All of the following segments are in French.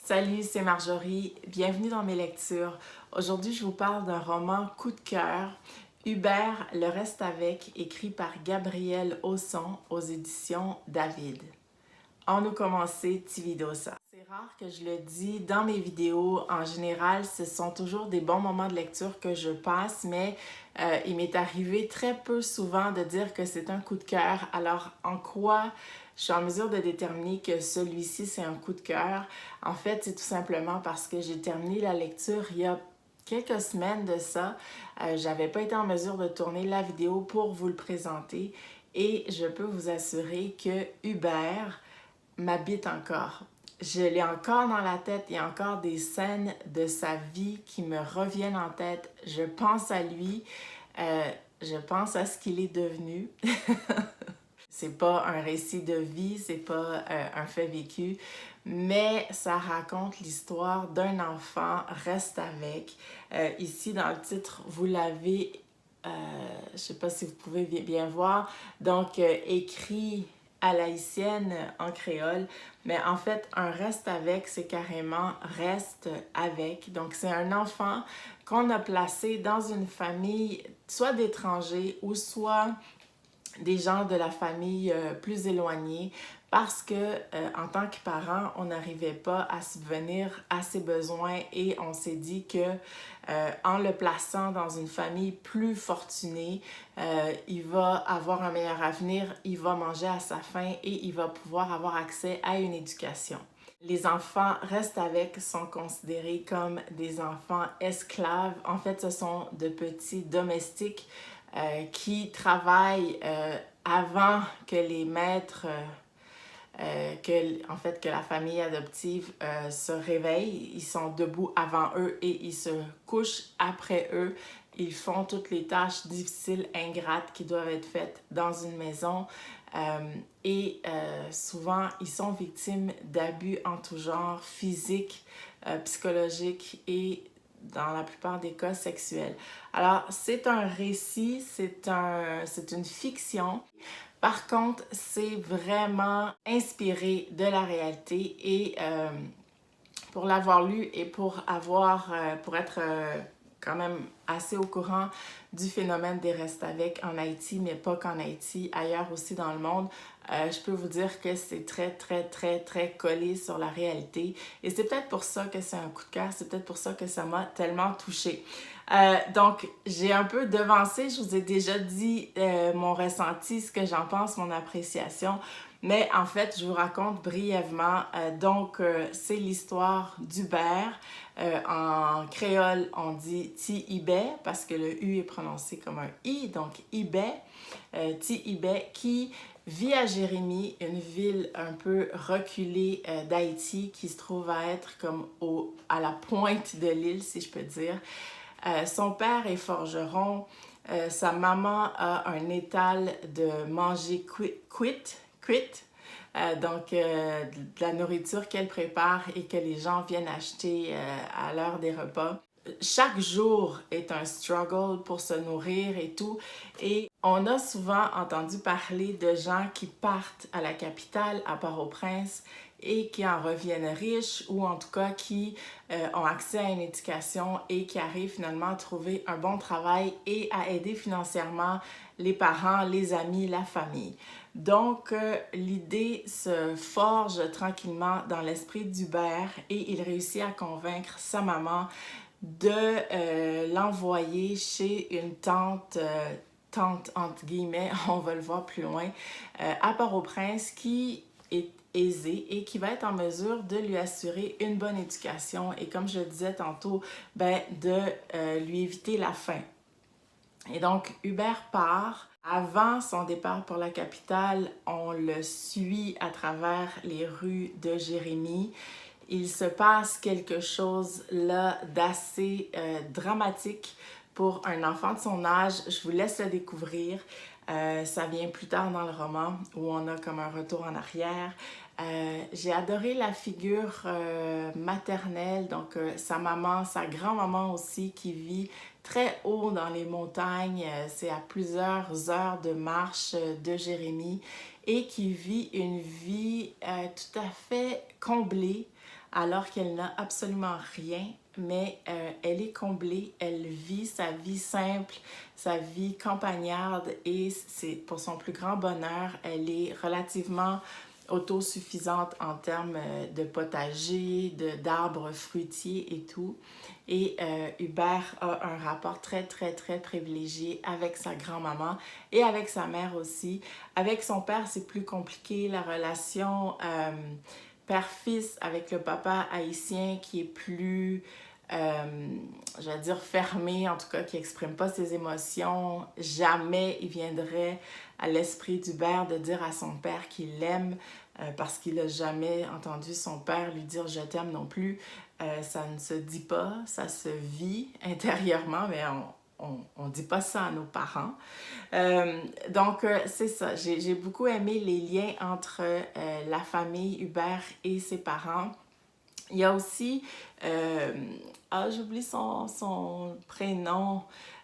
Salut, c'est Marjorie. Bienvenue dans mes lectures. Aujourd'hui, je vous parle d'un roman coup de cœur, Hubert, le reste avec, écrit par Gabrielle Hausson aux éditions David. On nous commencer Tividosa. C'est rare que je le dis dans mes vidéos. En général, ce sont toujours des bons moments de lecture que je passe, mais il m'est arrivé très peu souvent de dire que c'est un coup de cœur. Alors, en quoi je suis en mesure de déterminer que celui-ci, c'est un coup de cœur? En fait, c'est tout simplement parce que j'ai terminé la lecture il y a quelques semaines de ça. J'avais pas été en mesure de tourner la vidéo pour vous le présenter et je peux vous assurer que Hubert m'habite encore. Je l'ai encore dans la tête, il y a encore des scènes de sa vie qui me reviennent en tête. Je pense à lui, je pense à ce qu'il est devenu. C'est pas un récit de vie, c'est pas un fait vécu, mais ça raconte l'histoire d'un enfant, reste avec. Ici, dans le titre, vous l'avez, je sais pas si vous pouvez bien voir, donc écrit à l'haïtienne en créole, mais en fait, un reste avec, c'est carrément reste avec. Donc, c'est un enfant qu'on a placé dans une famille, soit d'étrangers ou soit des gens de la famille plus éloignés parce que en tant que parents, on n'arrivait pas à subvenir à ses besoins et on s'est dit que en le plaçant dans une famille plus fortunée, il va avoir un meilleur avenir, il va manger à sa faim et il va pouvoir avoir accès à une éducation. Les enfants restent avec sont considérés comme des enfants esclaves. En fait, ce sont de petits domestiques qui travaillent avant que les maîtres, en fait, que la famille adoptive se réveille. Ils sont debout avant eux et ils se couchent après eux. Ils font toutes les tâches difficiles, ingrates qui doivent être faites dans une maison. Souvent, ils sont victimes d'abus en tout genre, physiques, psychologiques et dans la plupart des cas sexuels. Alors, c'est un récit, c'est une fiction. Par contre, c'est vraiment inspiré de la réalité et pour l'avoir lu et pour être quand même assez au courant du phénomène des restes avec en Haïti, mais pas qu'en Haïti, ailleurs aussi dans le monde, je peux vous dire que c'est très, très, très, très collé sur la réalité. Et c'est peut-être pour ça que c'est un coup de cœur, c'est peut-être pour ça que ça m'a tellement touchée. Donc, j'ai un peu devancé, je vous ai déjà dit mon ressenti, ce que j'en pense, mon appréciation. Mais en fait, je vous raconte brièvement. C'est l'histoire d'Hubert. En créole, on dit Ti-Ibé parce que le U est prononcé comme un I, donc Ibé, Ti-Ibé, qui vit à Jérémie, une ville un peu reculée d'Haïti qui se trouve à être comme à la pointe de l'île, si je peux dire. Son père est forgeron. Sa maman a un étal de manger cuite, de la nourriture qu'elle prépare et que les gens viennent acheter à l'heure des repas. Chaque jour est un struggle pour se nourrir et tout. Et on a souvent entendu parler de gens qui partent à la capitale, à Port-au-Prince, et qui en reviennent riches ou en tout cas qui ont accès à une éducation et qui arrivent finalement à trouver un bon travail et à aider financièrement les parents, les amis, la famille. Donc, l'idée se forge tranquillement dans l'esprit d'Hubert et il réussit à convaincre sa maman de l'envoyer chez une tante entre guillemets, on va le voir plus loin, à Port-au-Prince qui est aisée et qui va être en mesure de lui assurer une bonne éducation et comme je le disais tantôt, de lui éviter la faim. Et donc, Hubert part. Avant son départ pour la capitale, on le suit à travers les rues de Jérémie. Il se passe quelque chose là d'assez dramatique pour un enfant de son âge. Je vous laisse le découvrir. Ça vient plus tard dans le roman où on a comme un retour en arrière. J'ai adoré la figure maternelle, donc sa maman, sa grand-maman aussi qui vit très haut dans les montagnes. C'est à plusieurs heures de marche de Jérémie et qui vit une vie tout à fait comblée alors qu'elle n'a absolument rien, mais elle est comblée, elle vit sa vie simple, sa vie campagnarde et c'est pour son plus grand bonheur. Elle est relativement autosuffisante en termes de potager, d'arbres fruitiers et tout. Et Hubert a un rapport très, très, très privilégié avec sa grand-maman et avec sa mère aussi. Avec son père, c'est plus compliqué, la relation père-fils avec le papa haïtien qui est plus, je vais dire, fermé, en tout cas, qui n'exprime pas ses émotions. Jamais il viendrait à l'esprit d'Hubert de dire à son père qu'il l'aime parce qu'il n'a jamais entendu son père lui dire « je t'aime » non plus. Ça ne se dit pas, ça se vit intérieurement, mais on ne dit pas ça à nos parents. Donc, c'est ça. J'ai beaucoup aimé les liens entre la famille Hubert et ses parents. Il y a aussi, j'oublie son prénom,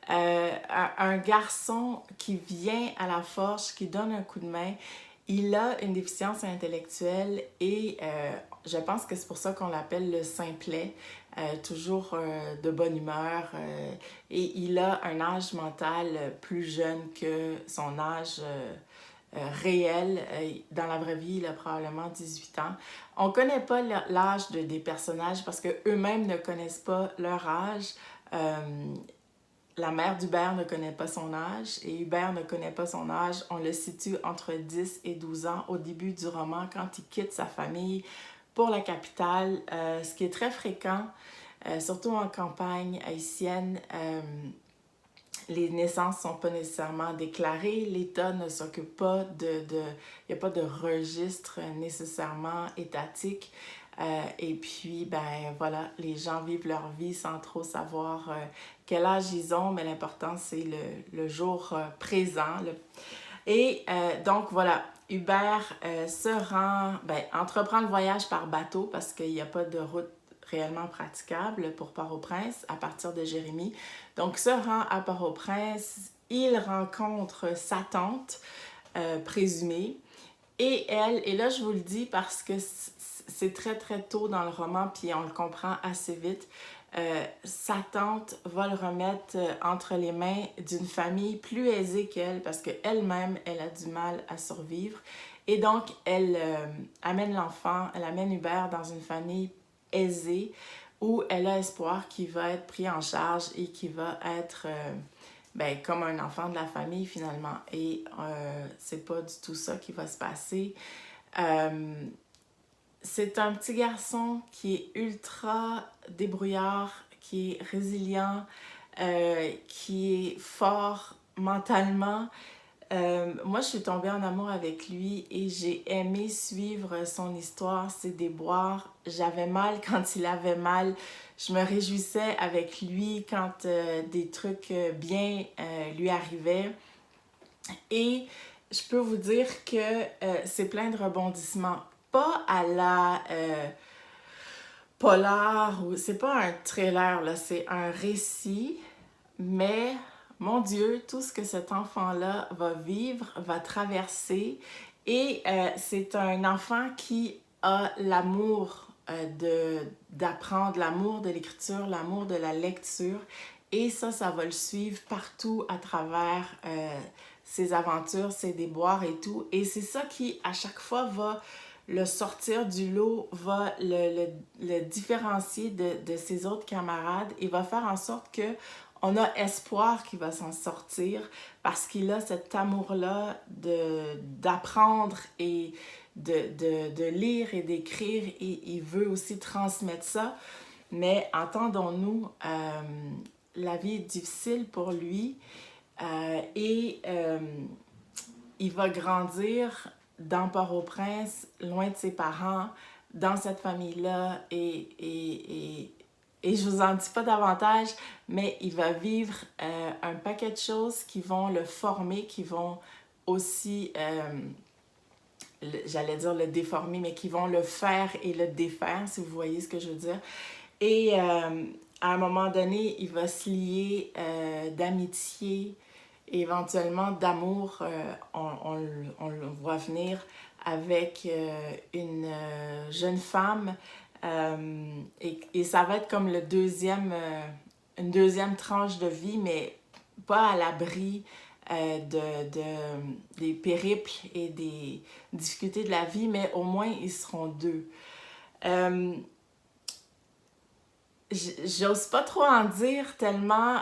un garçon qui vient à la forge, qui donne un coup de main. Il a une déficience intellectuelle et je pense que c'est pour ça qu'on l'appelle le simplet, toujours de bonne humeur et il a un âge mental plus jeune que son âge réel. Dans la vraie vie, il a probablement 18 ans. On ne connaît pas l'âge des personnages parce qu'eux-mêmes ne connaissent pas leur âge. La mère d'Hubert ne connaît pas son âge et Hubert ne connaît pas son âge. On le situe entre 10 et 12 ans au début du roman quand il quitte sa famille pour la capitale, ce qui est très fréquent, surtout en campagne haïtienne. Les naissances ne sont pas nécessairement déclarées, l'État ne s'occupe pas il n'y a pas de registre nécessairement étatique. Et puis, ben voilà, les gens vivent leur vie sans trop savoir quel âge ils ont, mais l'important, c'est le jour présent. Et donc, voilà, Hubert entreprend le voyage par bateau parce qu'il n'y a pas de route réellement praticable pour Port-au-Prince à partir de Jérémie. Donc, se rend à Port-au-Prince, il rencontre sa tante présumée et elle, et là je vous le dis parce que c'est très très tôt dans le roman puis on le comprend assez vite, sa tante va le remettre entre les mains d'une famille plus aisée qu'elle parce qu'elle-même, elle a du mal à survivre. Et donc, elle amène l'enfant, elle amène Hubert dans une famille aisée où elle a espoir qu'il va être pris en charge et qu'il va être comme un enfant de la famille finalement. Et c'est pas du tout ça qui va se passer. C'est un petit garçon qui est ultra débrouillard, qui est résilient, qui est fort mentalement. Moi, je suis tombée en amour avec lui et j'ai aimé suivre son histoire, ses déboires. J'avais mal quand il avait mal. Je me réjouissais avec lui quand des trucs bien lui arrivaient. Et je peux vous dire que c'est plein de rebondissements. Pas à la polar, ou c'est pas un trailer, là, c'est un récit, mais mon Dieu, tout ce que cet enfant-là va vivre, va traverser, et c'est un enfant qui a l'amour d'apprendre, l'amour de l'écriture, l'amour de la lecture, et ça va le suivre partout à travers ses aventures, ses déboires et tout, et c'est ça qui, à chaque fois, va le sortir du lot, va le différencier de ses autres camarades et va faire en sorte que on a espoir qu'il va s'en sortir parce qu'il a cet amour-là d'apprendre et de lire et d'écrire et il veut aussi transmettre ça. Mais entendons-nous, la vie est difficile pour lui et il va grandir dans Port-au-Prince, loin de ses parents, dans cette famille-là, et je vous en dis pas davantage, mais il va vivre un paquet de choses qui vont le former, qui vont aussi, j'allais dire le déformer, mais qui vont le faire et le défaire, si vous voyez ce que je veux dire. Et à un moment donné, il va se lier d'amitié, éventuellement d'amour, on le voit venir avec une jeune femme Et ça va être comme une deuxième tranche de vie, mais pas à l'abri des périples et des difficultés de la vie, mais au moins ils seront deux. J'ose pas trop en dire tellement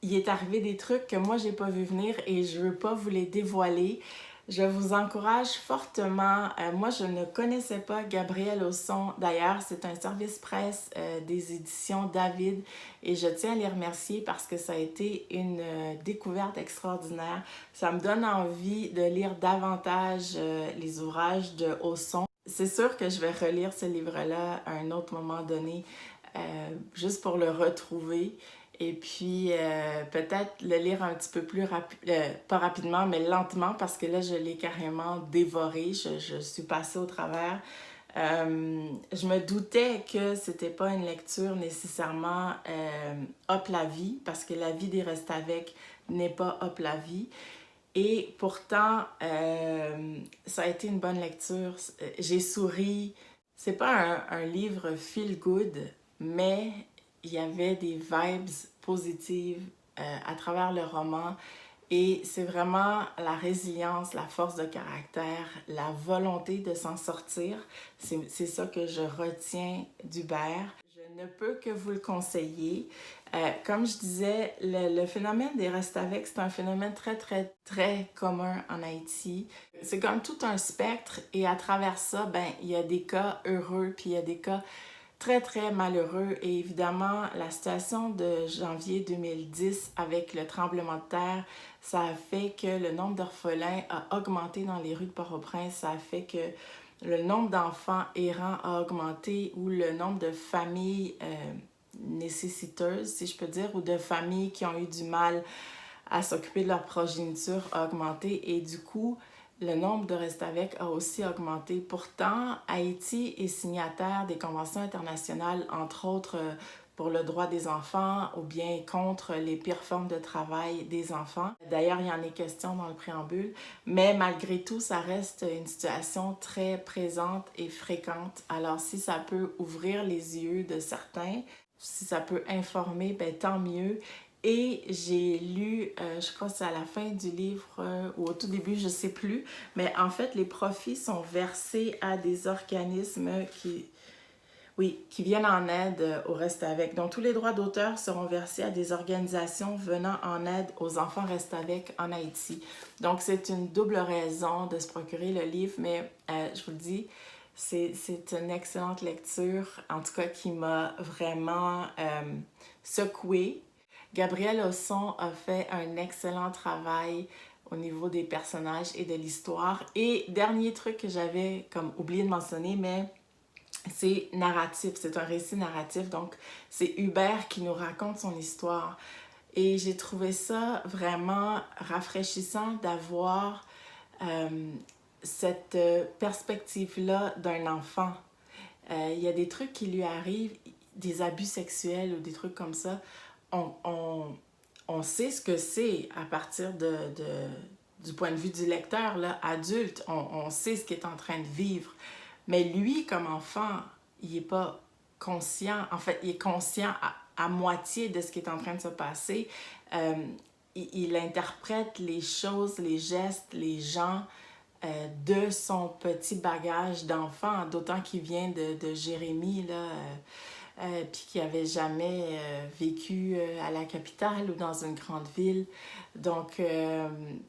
il est arrivé des trucs que moi j'ai pas vu venir et je veux pas vous les dévoiler. Je vous encourage fortement. Moi, je ne connaissais pas Gabriel Hausson. D'ailleurs, c'est un service presse des éditions David et je tiens à les remercier parce que ça a été une découverte extraordinaire. Ça me donne envie de lire davantage les ouvrages de Hausson. C'est sûr que je vais relire ce livre-là à un autre moment donné, juste pour le retrouver. Et puis, peut-être le lire un petit peu plus pas rapidement, mais lentement, parce que là, je l'ai carrément dévoré. Je suis passée au travers. Je me doutais que c'était pas une lecture nécessairement hop la vie, parce que La vie des Restavek n'est pas hop la vie. Et pourtant, ça a été une bonne lecture. J'ai souri. C'est pas un livre feel good, mais il y avait des vibes positives à travers le roman. Et c'est vraiment la résilience, la force de caractère, la volonté de s'en sortir. C'est ça que je retiens d'Hubert. Je ne peux que vous le conseiller. Comme je disais, le phénomène des Restavek, c'est un phénomène très, très, très commun en Haïti. C'est comme tout un spectre et à travers ça, ben, il y a des cas heureux puis il y a des cas très, très malheureux. Et évidemment, la situation de janvier 2010 avec le tremblement de terre, ça a fait que le nombre d'orphelins a augmenté dans les rues de Port-au-Prince. Ça a fait que le nombre d'enfants errants a augmenté ou le nombre de familles nécessiteuses, si je peux dire, ou de familles qui ont eu du mal à s'occuper de leur progéniture a augmenté. Et du coup, le nombre de Restavek a aussi augmenté. Pourtant, Haïti est signataire des conventions internationales, entre autres pour le droit des enfants ou bien contre les pires formes de travail des enfants. D'ailleurs, il y en est question dans le préambule, mais malgré tout, ça reste une situation très présente et fréquente. Alors, si ça peut ouvrir les yeux de certains, si ça peut informer, ben, tant mieux. Et j'ai lu, je crois que c'est à la fin du livre ou au tout début, je ne sais plus, mais en fait, les profits sont versés à des organismes qui viennent en aide au Restavek. Donc, tous les droits d'auteur seront versés à des organisations venant en aide aux enfants Restavek en Haïti. Donc, c'est une double raison de se procurer le livre, mais je vous le dis, c'est une excellente lecture, en tout cas qui m'a vraiment secouée. Gabriel Hausson a fait un excellent travail au niveau des personnages et de l'histoire. Et dernier truc que j'avais comme oublié de mentionner, mais c'est narratif, c'est un récit narratif, donc c'est Hubert qui nous raconte son histoire. Et j'ai trouvé ça vraiment rafraîchissant d'avoir cette perspective-là d'un enfant. Il y a des trucs qui lui arrivent, des abus sexuels ou des trucs comme ça. On sait ce que c'est à partir du point de vue du lecteur, là, adulte. On sait ce qu'il est en train de vivre. Mais lui, comme enfant, il n'est pas conscient. En fait, il est conscient à moitié de ce qui est en train de se passer. Il interprète les choses, les gestes, les gens de son petit bagage d'enfant, d'autant qu'il vient de Jérémie, là, puis qui n'avait jamais vécu à la capitale ou dans une grande ville. Donc,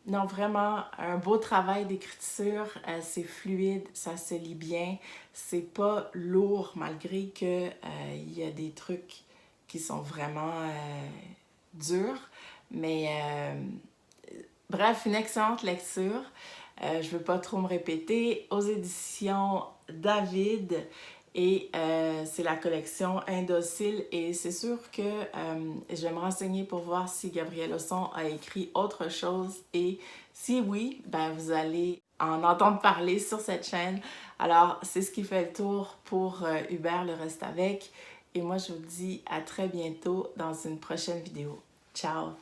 non, vraiment, un beau travail d'écriture, c'est fluide, ça se lit bien, c'est pas lourd malgré que il y a des trucs qui sont vraiment durs, mais bref, une excellente lecture. Je ne veux pas trop me répéter. Aux éditions David, et c'est la collection Indocile. Et c'est sûr que je vais me renseigner pour voir si Gabriel Hausson a écrit autre chose. Et si oui, ben vous allez en entendre parler sur cette chaîne. Alors, c'est ce qui fait le tour pour Hubert le Restavek. Et moi, je vous dis à très bientôt dans une prochaine vidéo. Ciao!